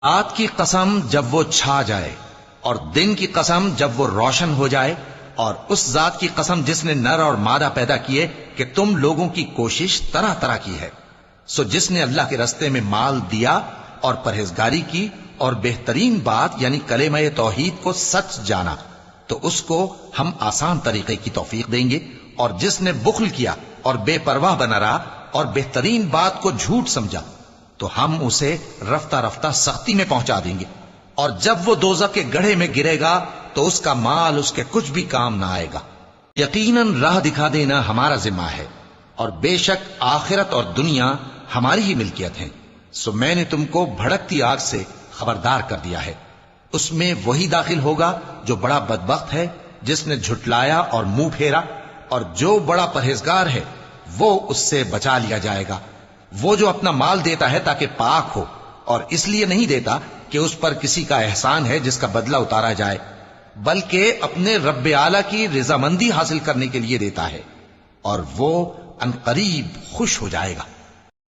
رات کی قسم جب وہ چھا جائے اور دن کی قسم جب وہ روشن ہو جائے، اور اس ذات کی قسم جس نے نر اور مادہ پیدا کیے کہ تم لوگوں کی کوشش طرح طرح کی ہے، سو جس نے اللہ کے رستے میں مال دیا اور پرہیزگاری کی اور بہترین بات یعنی کلمہ توحید کو سچ جانا، تو اس کو ہم آسان طریقے کی توفیق دیں گے، اور جس نے بخل کیا اور بے پرواہ بنا رہا اور بہترین بات کو جھوٹ سمجھا، تو ہم اسے رفتہ رفتہ سختی میں پہنچا دیں گے، اور جب وہ دوزخ کے گڑھے میں گرے گا تو اس کا مال اس کے کچھ بھی کام نہ آئے گا۔ یقیناً راہ دکھا دینا ہمارا ذمہ ہے، اور بے شک آخرت اور دنیا ہماری ہی ملکیت ہیں، سو میں نے تم کو بھڑکتی آگ سے خبردار کر دیا ہے، اس میں وہی داخل ہوگا جو بڑا بدبخت ہے، جس نے جھٹلایا اور منہ پھیرا، اور جو بڑا پرہیزگار ہے وہ اس سے بچا لیا جائے گا۔ وہ جو اپنا مال دیتا ہے تاکہ پاک ہو، اور اس لیے نہیں دیتا کہ اس پر کسی کا احسان ہے جس کا بدلہ اتارا جائے، بلکہ اپنے رب اعلیٰ کی رضامندی حاصل کرنے کے لیے دیتا ہے، اور وہ عنقریب خوش ہو جائے گا۔